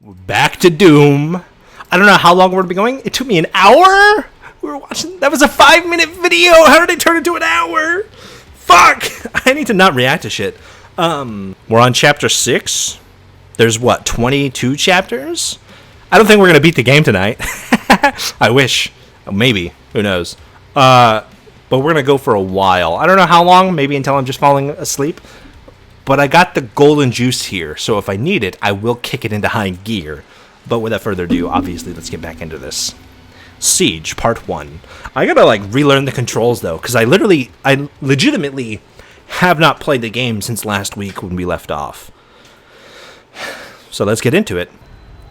Back to Doom. I don't know how long we're going to be going. It took me an hour? We were watching... That was a 5-minute video. How did it turn into an hour? Fuck! I need to not react to shit. We're on chapter 6. There's, what, 22 chapters? I don't think we're going to beat the game tonight. I wish. Maybe. Who knows? But we're going to go for a while. I don't know how long. Maybe until I'm just falling asleep. But I got the golden juice here, so if I need it, I will kick it into high gear. But without further ado, obviously, let's get back into this. Siege, Part 1. I gotta, relearn the controls, though, because I legitimately have not played the game since last week when we left off. So let's get into it.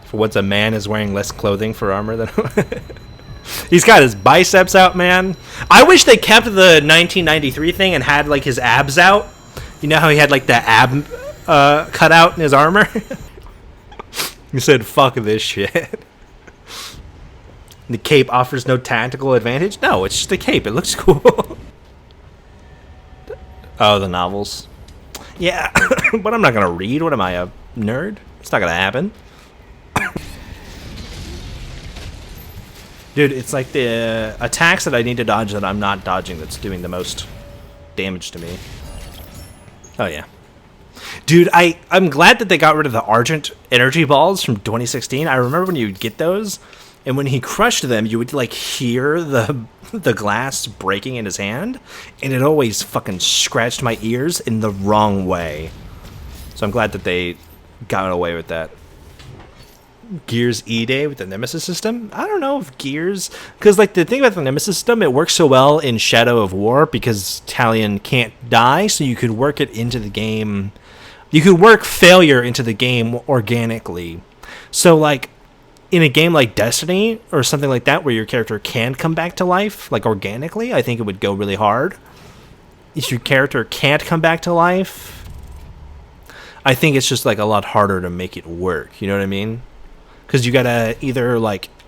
For once, a man is wearing less clothing for armor than... He's got his biceps out, man. I wish they kept the 1993 thing and had, his abs out. You know how he had, the ab cut out in his armor? He said, fuck this shit. The cape offers no tactical advantage? No, it's just a cape. It looks cool. Oh, the novels. Yeah, but I'm not going to read. What am I, a nerd? It's not going to happen. Dude, it's like the attacks that I need to dodge that I'm not dodging that's doing the most damage to me. Oh, yeah. Dude, I'm glad that they got rid of the Argent energy balls from 2016. I remember when you would get those, and when he crushed them, you would, hear the glass breaking in his hand, and it always fucking scratched my ears in the wrong way. So I'm glad that they got away with that. Gears E-Day with the Nemesis system? I don't know if Gears... Because, the thing about the Nemesis system, it works so well in Shadow of War because Talion can't die, so you could work it into the game... You could work failure into the game organically. So, in a game like Destiny or something like that where your character can come back to life, organically, I think it would go really hard. If your character can't come back to life, I think it's just, a lot harder to make it work. You know what I mean? Because you gotta either,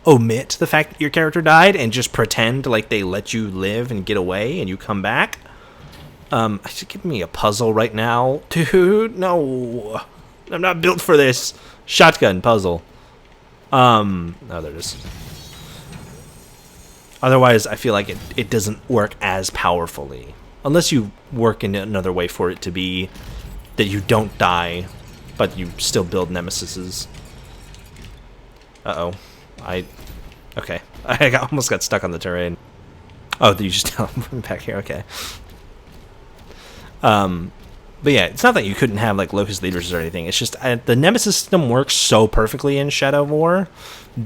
omit the fact that your character died and just pretend they let you live and get away and you come back. Just give me a puzzle right now. Dude, no. I'm not built for this. Shotgun puzzle. Oh, there it is. Otherwise, I feel like it doesn't work as powerfully. Unless you work in another way for it to be that you don't die, but you still build nemesises. Uh-oh. Okay. I almost got stuck on the terrain. Oh, you just tell him back here. Okay. But yeah, it's not that you couldn't have, locust leaders or anything. It's just the Nemesis system works so perfectly in Shadow of War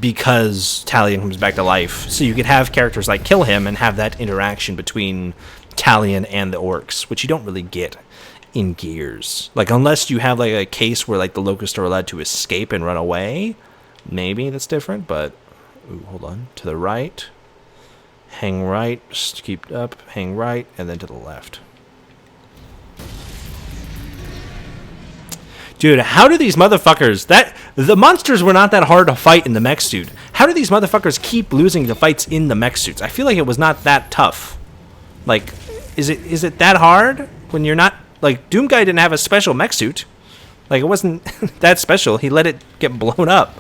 because Talion comes back to life. So you could have characters kill him and have that interaction between Talion and the orcs, which you don't really get in Gears. Unless you have, a case where, the locusts are allowed to escape and run away... Maybe that's different, but... Ooh, hold on. To the right. Hang right. Just keep up. Hang right. And then to the left. Dude, how do these motherfuckers... The monsters were not that hard to fight in the mech suit. How do these motherfuckers keep losing the fights in the mech suits? I feel like it was not that tough. Is it that hard? When you're not... Doom Guy didn't have a special mech suit. It wasn't that special. He let it get blown up.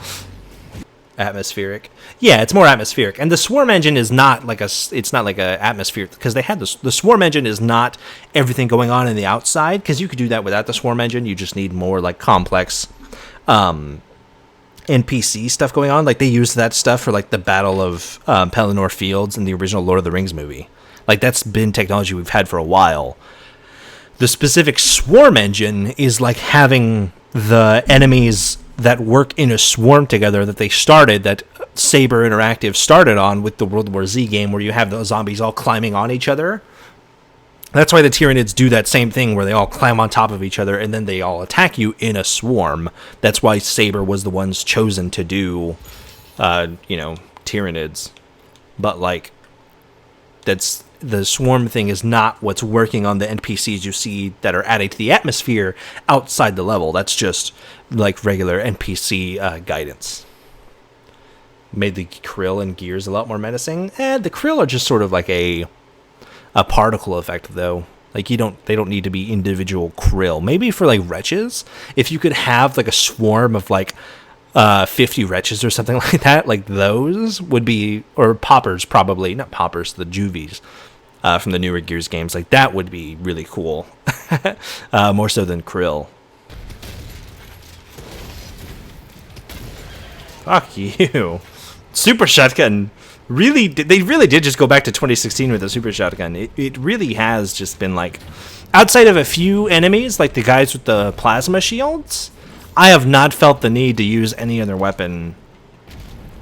Atmospheric. Yeah, it's more atmospheric. And the Swarm engine is not it's not a atmosphere, because they had the Swarm engine is not everything going on in the outside, because you could do that without the Swarm engine. You just need more complex NPC stuff going on. They used that stuff for the Battle of Pelennor Fields in the original Lord of the Rings movie. That's been technology we've had for a while. The specific Swarm engine is having the enemies that work in a swarm together that Saber Interactive started on with the World War Z game, where you have those zombies all climbing on each other. That's why the Tyranids do that same thing where they all climb on top of each other and then they all attack you in a swarm. That's why Saber was the ones chosen to do, Tyranids. But, that's... The swarm thing is not what's working on the NPCs you see that are adding to the atmosphere outside the level. That's just regular NPC guidance. Made the Krill and Gears a lot more menacing. And the Krill are just sort of a particle effect, though. They don't need to be individual Krill. Maybe for Wretches, if you could have a swarm of 50 wretches or something like that. Like those would be, or poppers probably, not poppers, the juvies from the newer Gears games. Like that would be really cool, more so than Krill. Fuck you. Super Shotgun they really did just go back to 2016 with the Super Shotgun. It really has just been like, outside of a few enemies, like the guys with the plasma shields, I have not felt the need to use any other weapon.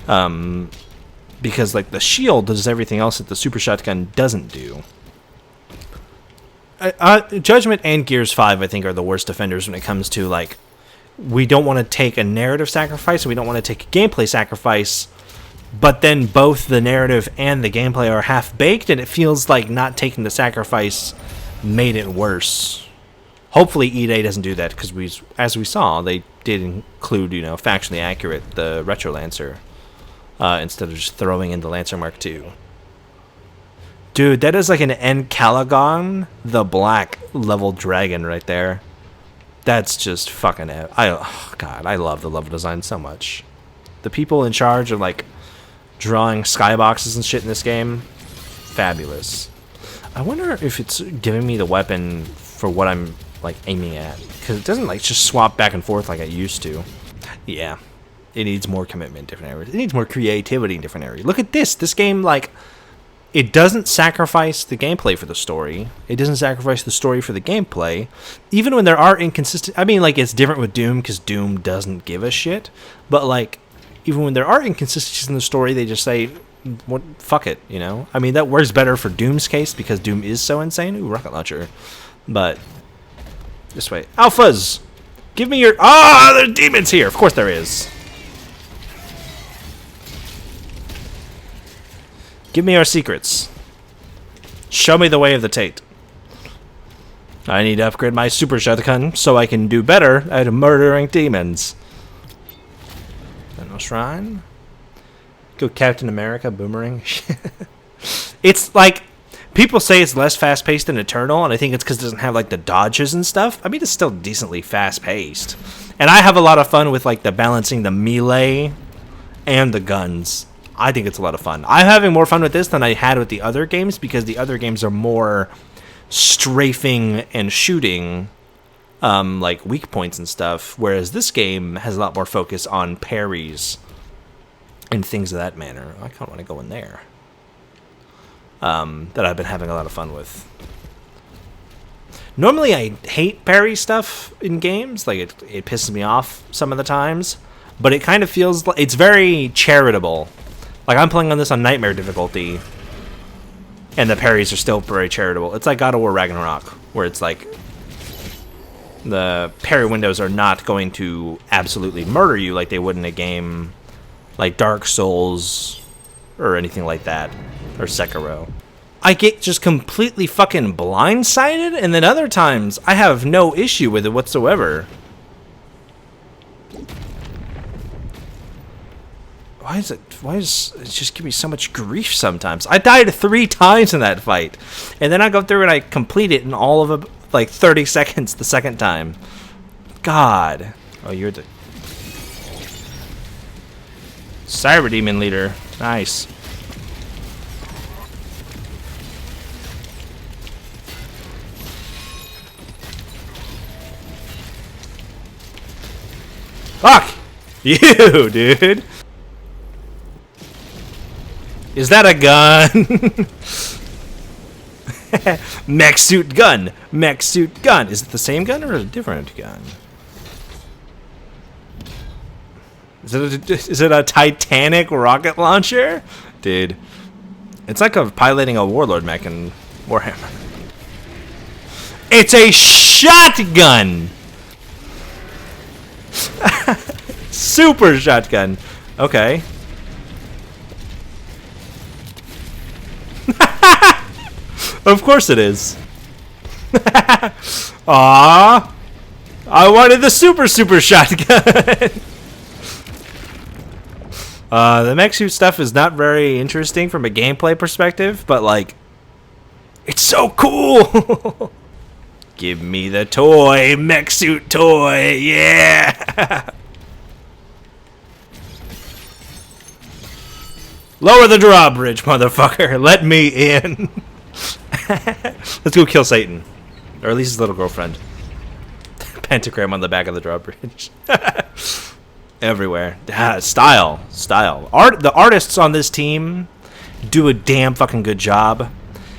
Because like the shield does everything else that the Super Shotgun doesn't do. Judgment and Gears 5, I think, are the worst offenders when it comes to like, we don't want to take a narrative sacrifice, and we don't want to take a gameplay sacrifice, but then both the narrative and the gameplay are half-baked, and it feels like not taking the sacrifice made it worse. Hopefully EA doesn't do that, because as we saw, they did include, factually accurate, the Retro Lancer, instead of just throwing in the Lancer Mark II. Dude, that is like an Encalagon the Black level dragon right there. That's just fucking it. God, I love the level design so much. The people in charge of like drawing skyboxes and shit in this game, fabulous. I wonder if it's giving me the weapon for what I'm like aiming at, because it doesn't like just swap back and forth like it used to. Yeah, it needs more commitment in different areas. It needs more creativity in different areas. Look at this. This game, like, it doesn't sacrifice the gameplay for the story. It doesn't sacrifice the story for the gameplay. Even when there are inconsistent... I mean, like, it's different with Doom, because Doom doesn't give a shit. But, like, even when there are inconsistencies in the story, they just say, "What? Fuck it," I mean, that works better for Doom's case, because Doom is so insane. Ooh, rocket launcher. But, this way. Alphas! Give me your... Ah, there's demons here! Of course there is. Give me our secrets. Show me the way of the Tate. I need to upgrade my Super Shotgun so I can do better at murdering demons. Sentinel Shrine. Go Captain America Boomerang. It's like, people say it's less fast-paced than Eternal, and I think it's because it doesn't have like the dodges and stuff. I mean, it's still decently fast-paced. And I have a lot of fun with like the balancing the melee and the guns. I think it's a lot of fun. I'm having more fun with this than I had with the other games, because the other games are more strafing and shooting, like weak points and stuff, whereas this game has a lot more focus on parries and things of that manner. I kind of want to go in there. That I've been having a lot of fun with. Normally I hate parry stuff in games, like it pisses me off some of the times, but it kind of feels like it's very charitable. Like, I'm playing on this on Nightmare difficulty, and the parries are still very charitable. It's like God of War Ragnarok, where it's like, the parry windows are not going to absolutely murder you like they would in a game like Dark Souls, or anything like that, or Sekiro. I get just completely fucking blindsided, and then other times, I have no issue with it whatsoever. Why does it just give me so much grief sometimes? I died 3 times in that fight. And then I go through and I complete it in all of like 30 seconds the second time. God. Oh, you're the Cyber Demon leader. Nice. Fuck! You, dude! Is that a gun? Mech suit gun. Mech suit gun. Is it the same gun or a different gun? Is it a Titanic rocket launcher? Dude. It's like piloting a Warlord mech in Warhammer. It's a shotgun! Super shotgun. Okay. Of course it is. Aww. I wanted the super shotgun. The mech suit stuff is not very interesting from a gameplay perspective, but like, it's so cool. Give me the toy, mech suit toy, yeah. Lower the drawbridge, motherfucker. Let me in. Let's go kill Satan. Or at least his little girlfriend. Pentagram on the back of the drawbridge. Everywhere. Style. The artists on this team do a damn fucking good job.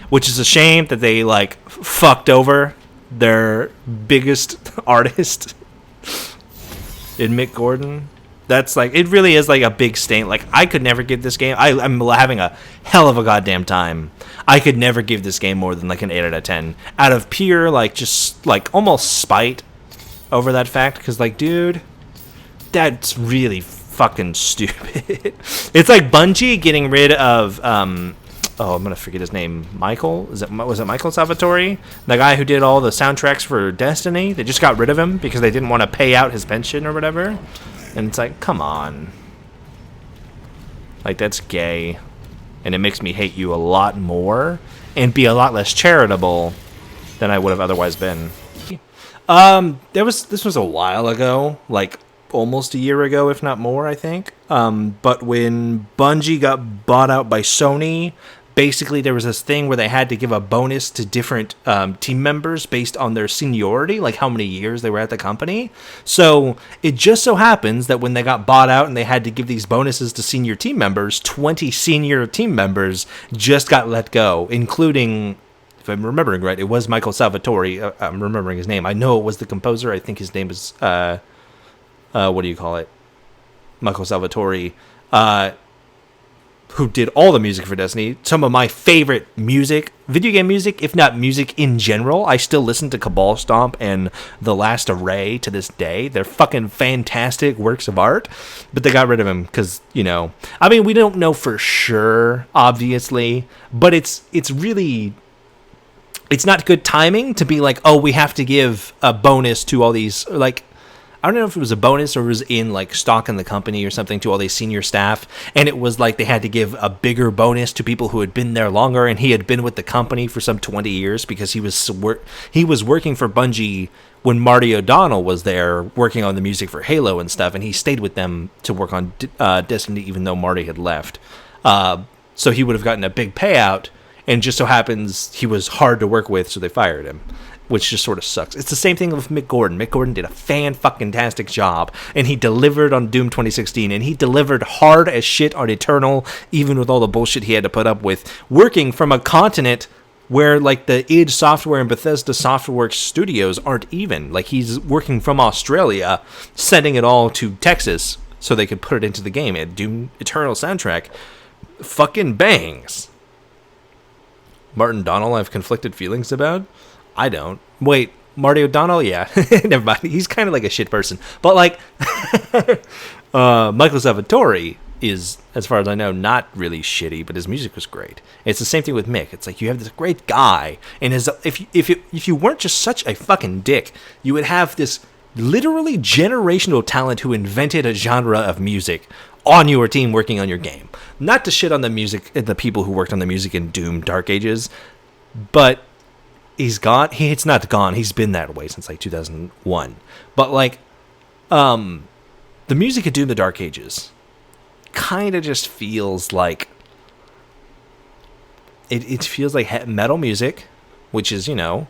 Which is a shame that they, like, fucked over their biggest artist in Mick Gordon. That's like, it really is like a big stain. Like, I could never give this game, I'm having a hell of a goddamn time. I could never give this game more than like an 8 out of 10. Out of pure, like, just like almost spite over that fact. Because, like, dude, that's really fucking stupid. It's like Bungie getting rid of, I'm gonna forget his name. Was it Michael Salvatore? The guy who did all the soundtracks for Destiny? They just got rid of him because they didn't want to pay out his pension or whatever. And it's like, come on. Like, that's gay. And it makes me hate you a lot more and be a lot less charitable than I would have otherwise been. This was a while ago, like almost a year ago, if not more, I think. But when Bungie got bought out by Sony, basically there was this thing where they had to give a bonus to different team members based on their seniority, like how many years they were at the company. So it just so happens that when they got bought out and they had to give these bonuses to senior team members, 20 senior team members just got let go, including, if I'm remembering right, it was Michael Salvatore. I'm remembering his name. I know it was the composer. I think his name is, what do you call it? Michael Salvatore. Who did all the music for Destiny. Some of my favorite music, video game music, if not music in general. I still listen to Cabal Stomp and The Last Array to this day. They're fucking fantastic works of art. But they got rid of him because, you know, I mean, we don't know for sure, obviously, but it's really, it's not good timing to be like, oh, we have to give a bonus to all these, like, I don't know if it was a bonus or it was in like stock in the company or something to all these senior staff. And it was like they had to give a bigger bonus to people who had been there longer. And he had been with the company for some 20 years because he was working for Bungie when Marty O'Donnell was there working on the music for Halo and stuff. And he stayed with them to work on Destiny even though Marty had left. So he would have gotten a big payout. And just so happens he was hard to work with, so they fired him. Which just sort of sucks. It's the same thing with Mick Gordon. Mick Gordon did a fan-fucking-tastic job, and he delivered on Doom 2016, and he delivered hard as shit on Eternal, even with all the bullshit he had to put up with, working from a continent where, like, the id Software and Bethesda Softworks studios aren't even. Like, he's working from Australia, sending it all to Texas so they could put it into the game. And Doom Eternal soundtrack fucking bangs. Martin Donnell, I have conflicted feelings about. I don't. Wait, Marty O'Donnell? Yeah. Never mind. He's kind of like a shit person. But, like, Michael Salvatore is, as far as I know, not really shitty, but his music was great. It's the same thing with Mick. It's like you have this great guy, and if you weren't just such a fucking dick, you would have this literally generational talent who invented a genre of music on your team working on your game. Not to shit on the music, the people who worked on the music in Doom Dark Ages, but he's gone. It's not gone. He's been that way since like 2001. But like, the music of Doom: The Dark Ages kind of just feels like it feels like metal music, which is, you know,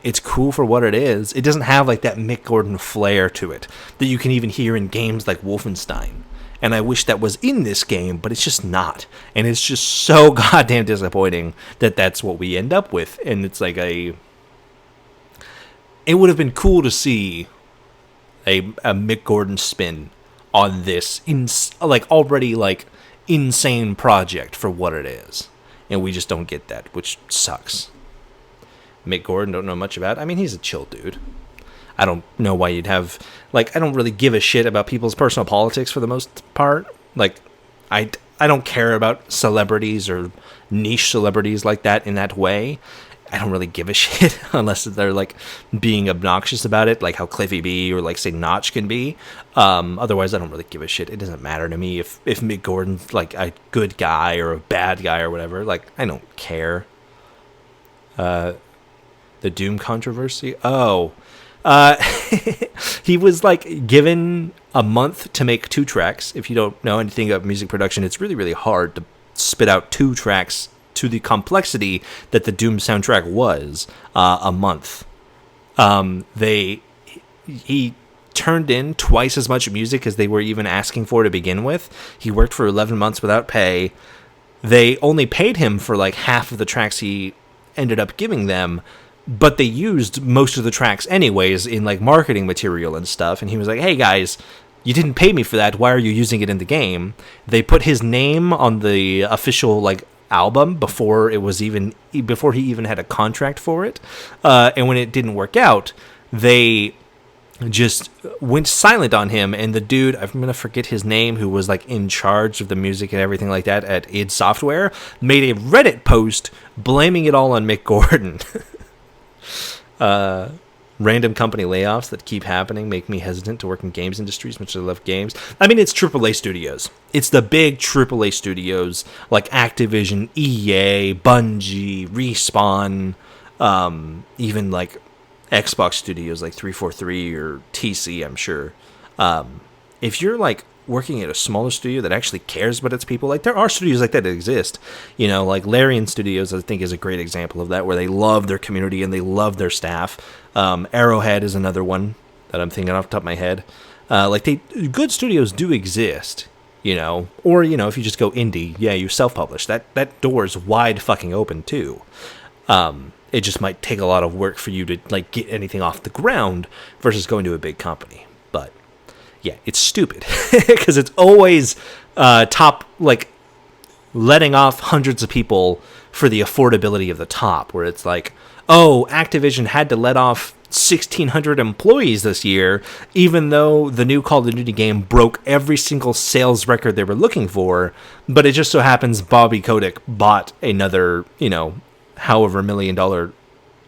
it's cool for what it is. It doesn't have like that Mick Gordon flair to it that you can even hear in games like Wolfenstein. And I wish that was in this game, but it's just not. And it's just so goddamn disappointing that that's what we end up with. And it's like it would have been cool to see a Mick Gordon spin on this already insane project for what it is. And we just don't get that, which sucks. Mick Gordon, don't know much about. I mean, he's a chill dude. I don't know why you'd have, like, I don't really give a shit about people's personal politics for the most part. Like, I don't care about celebrities or niche celebrities like that in that way. I don't really give a shit unless they're, like, being obnoxious about it, like how Cliffy B or, like, say, Notch can be. Otherwise, I don't really give a shit. It doesn't matter to me if Mick Gordon's, like, a good guy or a bad guy or whatever. Like, I don't care. The Doom controversy? Oh. He was like given a month to make 2 tracks. If you don't know anything about music production, it's really, really hard to spit out 2 tracks to the complexity that the Doom soundtrack was. A month. He turned in twice as much music as they were even asking for to begin with. He worked for 11 months without pay. They only paid him for like half of the tracks he ended up giving them, but they used most of the tracks anyways in like marketing material and stuff. And he was like, hey guys, you didn't pay me for that. Why are you using it in the game? They put his name on the official like album before he even had a contract for it. And when it didn't work out, they just went silent on him, and the dude, I'm gonna forget his name, who was like in charge of the music and everything like that at id Software, made a Reddit post blaming it all on Mick Gordon. Random company layoffs that keep happening make me hesitant to work in games industries, much as I love games. I mean, it's AAA studios. It's the big AAA studios like Activision, EA, Bungie, Respawn, even like Xbox studios like 343 or TC, I'm sure. If you're like working at a smaller studio that actually cares about its people, like there are studios like that exist, you know, like Larian Studios I think is a great example of that, where they love their community and they love their staff. Arrowhead is another one that I'm thinking off the top of my head. Good studios do exist, you know, or, you know, if you just go indie, yeah, you self-publish, that door is wide fucking open too. It just might take a lot of work for you to like get anything off the ground versus going to a big company. But yeah, it's stupid because it's always letting off hundreds of people for the affordability of the top, where it's like, oh, Activision had to let off 1,600 employees this year, even though the new Call of Duty game broke every single sales record they were looking for. But it just so happens Bobby Kotick bought another, you know, however $1 million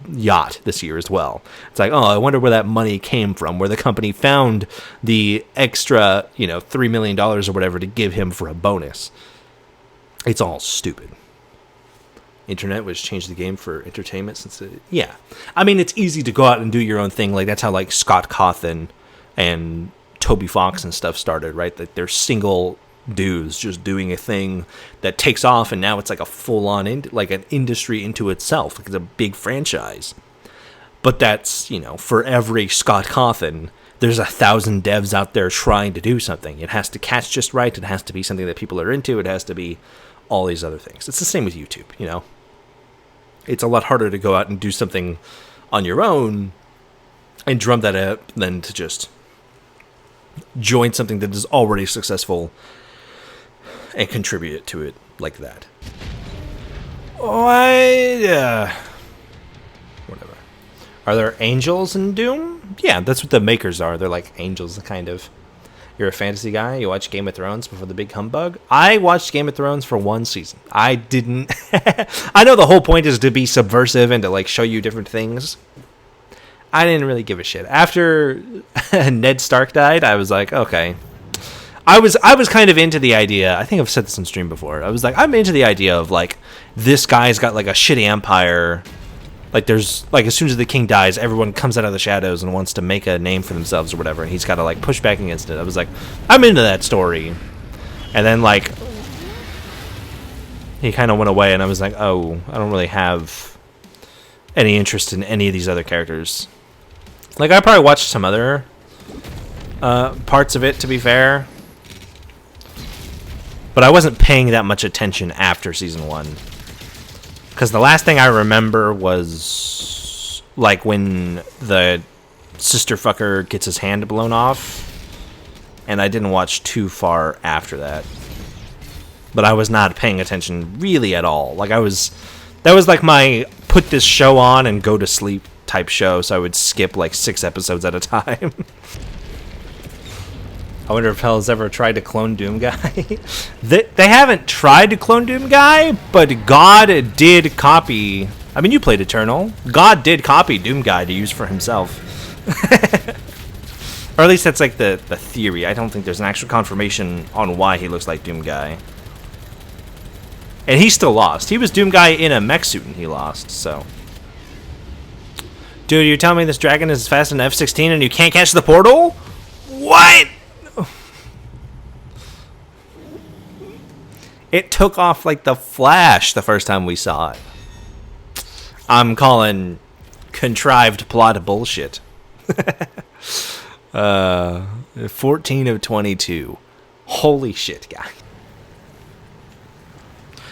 yacht this year as well. It's like, oh, I wonder where that money came from, where the company found the extra, you know, $3 million or whatever to give him for a bonus. It's all stupid. Internet was changed the game for entertainment since yeah. I mean, it's easy to go out and do your own thing. Like that's how like Scott Cawthon and Toby Fox and stuff started, right? That they're single dudes just doing a thing that takes off, and now it's like a full-on like an industry into itself. Like it's a big franchise. But that's, you know, for every Scott Cawthon, there's 1,000 devs out there trying to do something. It has to catch just right. It has to be something that people are into. It has to be all these other things. It's the same with YouTube, you know. It's a lot harder to go out and do something on your own and drum that up than to just join something that is already successful and contribute to it like that. Whatever. Are there angels in Doom? Yeah, that's what the makers are. They're like angels, kind of. You're a fantasy guy? You watch Game of Thrones before the big humbug? I watched Game of Thrones for 1 season. I didn't... I know the whole point is to be subversive and to like show you different things. I didn't really give a shit. After Ned Stark died, I was like, okay. I was kind of into the idea. I think I've said this on stream before. I was like, I'm into the idea of like this guy's got like a shitty empire. Like there's like as soon as the king dies, everyone comes out of the shadows and wants to make a name for themselves or whatever, and he's got to like push back against it. I was like, I'm into that story. And then like he kind of went away, and I was like, oh, I don't really have any interest in any of these other characters. Like I probably watched some other parts of it, to be fair. But I wasn't paying that much attention after season 1. Because the last thing I remember was like when the sister fucker gets his hand blown off. And I didn't watch too far after that. But I was not paying attention really at all. Like that was like my put this show on and go to sleep type show. So I would skip like 6 episodes at a time. I wonder if Hell's ever tried to clone Doom Guy. They haven't tried to clone Doom Guy, but God did copy... I mean, you played Eternal. God did copy Doom Guy to use for himself. Or at least that's like the theory. I don't think there's an actual confirmation on why he looks like Doom Guy. And he still lost. He was Doom Guy in a mech suit and he lost, so... Dude, you're telling me this dragon is fast in F-16 and you can't catch the portal? What? It took off like the Flash the first time we saw it. I'm calling contrived plot bullshit. 14 of 22. Holy shit, guy.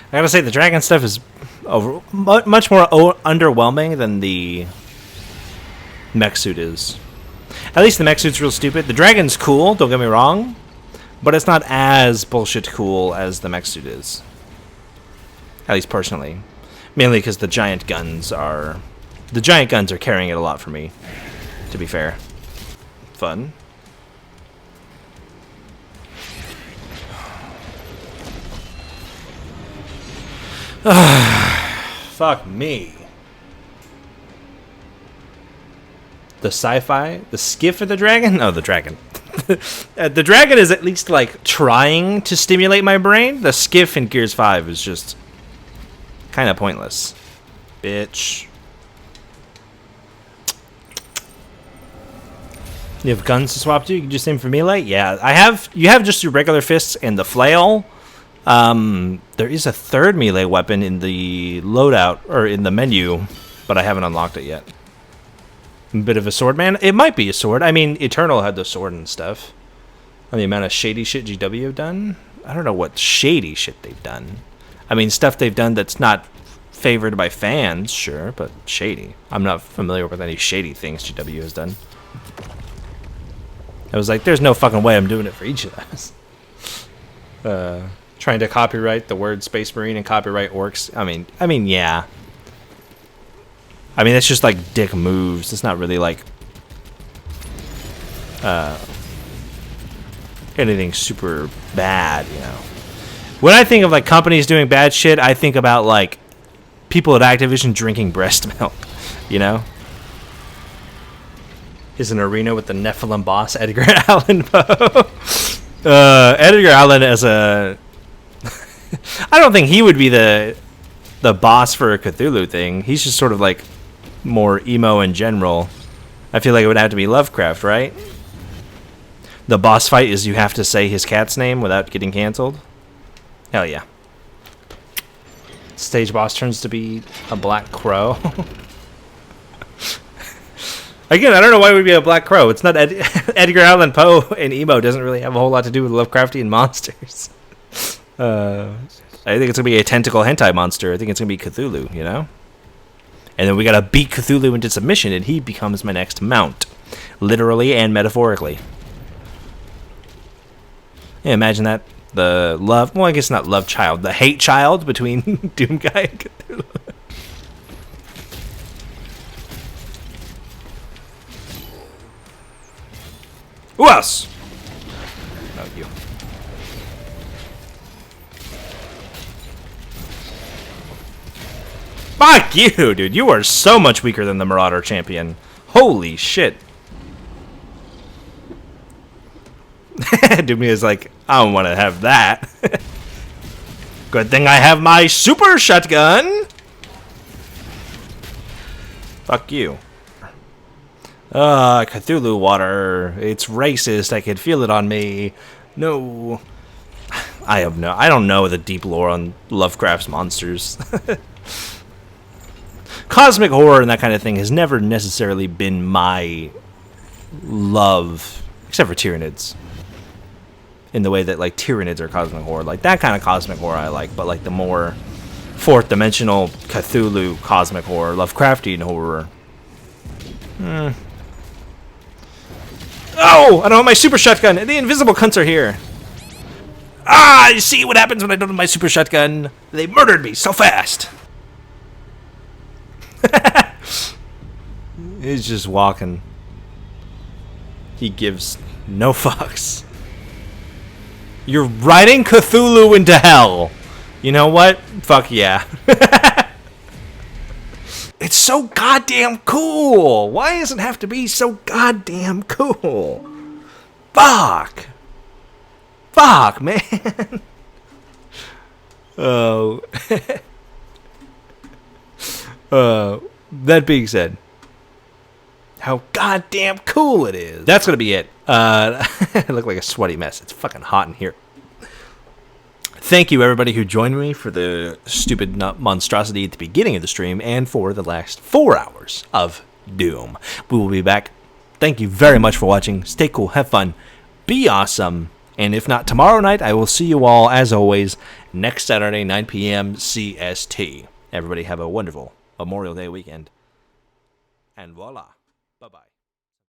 I gotta say, the dragon stuff is much more underwhelming than the mech suit is. At least the mech suit's real stupid. The dragon's cool, don't get me wrong, but it's not as bullshit cool as the mech suit is. At least personally. Mainly because the giant guns are carrying it a lot for me, to be fair. Fun. Fuck me. The sci-fi? The skiff of the dragon? No, the dragon. The dragon is at least, like, trying to stimulate my brain. The skiff in Gears 5 is just kind of pointless. Bitch. You have guns to swap to? You can just aim for melee? Yeah, I have. You have just your regular fists and the flail. There is a third melee weapon in the loadout, or in the menu, but I haven't unlocked it yet. A bit of a sword man? It might be a sword. I mean, Eternal had the sword and stuff. And the amount of shady shit GW have done? I don't know what shady shit they've done. I mean, stuff they've done that's not favored by fans, sure, but shady. I'm not familiar with any shady things GW has done. I was like, there's no fucking way I'm doing it for each of those. Trying to copyright the word Space Marine and copyright orcs. I mean, yeah. I mean, it's just like dick moves. It's not really like anything super bad, you know. When I think of like companies doing bad shit, I think about like people at Activision drinking breast milk, you know. Is an arena with the Nephilim boss Edgar Allan Poe. Edgar Allan as a I don't think he would be the boss for a Cthulhu thing. He's just sort of like more emo in general. I feel like it would have to be Lovecraft, right? The boss fight is you have to say his cat's name without getting canceled. Hell yeah. Stage boss turns to be a black crow. Again, I don't know why it would be a black crow. It's not Edgar Allan Poe, and emo doesn't really have a whole lot to do with Lovecraftian monsters. I think it's going to be a tentacle hentai monster. I think it's going to be Cthulhu, you know? And then we got to beat Cthulhu into submission, and he becomes my next mount. Literally and metaphorically. Yeah, imagine that. The love... Well, I guess not love child. The hate child between Doomguy and Cthulhu. Who else? Oh, you. Fuck you, dude. You are so much weaker than the Marauder champion. Holy shit. Doomia is like, I don't want to have that. Good thing I have my super shotgun. Fuck you. Cthulhu water. It's racist. I can feel it on me. No. I don't know the deep lore on Lovecraft's monsters. Cosmic horror and that kind of thing has never necessarily been my love, except for Tyranids. In the way that, like, Tyranids are cosmic horror. Like, that kind of cosmic horror I like, but, like, the more fourth-dimensional Cthulhu cosmic horror, Lovecraftian horror. Oh! I don't have my super shotgun! The invisible cunts are here! Ah! You see what happens when I don't have my super shotgun? They murdered me so fast! He's just walking. He gives no fucks. You're riding Cthulhu into hell. You know what? Fuck yeah. It's so goddamn cool. Why does it have to be so goddamn cool? Fuck. Fuck, man. Oh. That being said, how goddamn cool it is. That's gonna be it. I look like a sweaty mess. It's fucking hot in here. thank you, everybody who joined me for the stupid monstrosity at the beginning of the stream and for the last 4 hours of Doom. We will be back. Thank you very much for watching. Stay cool, have fun, be awesome. And if not tomorrow night, I will see you all, as always, next Saturday, 9 p.m. CST. Everybody have a wonderful Memorial Day weekend. And voila. Bye-bye.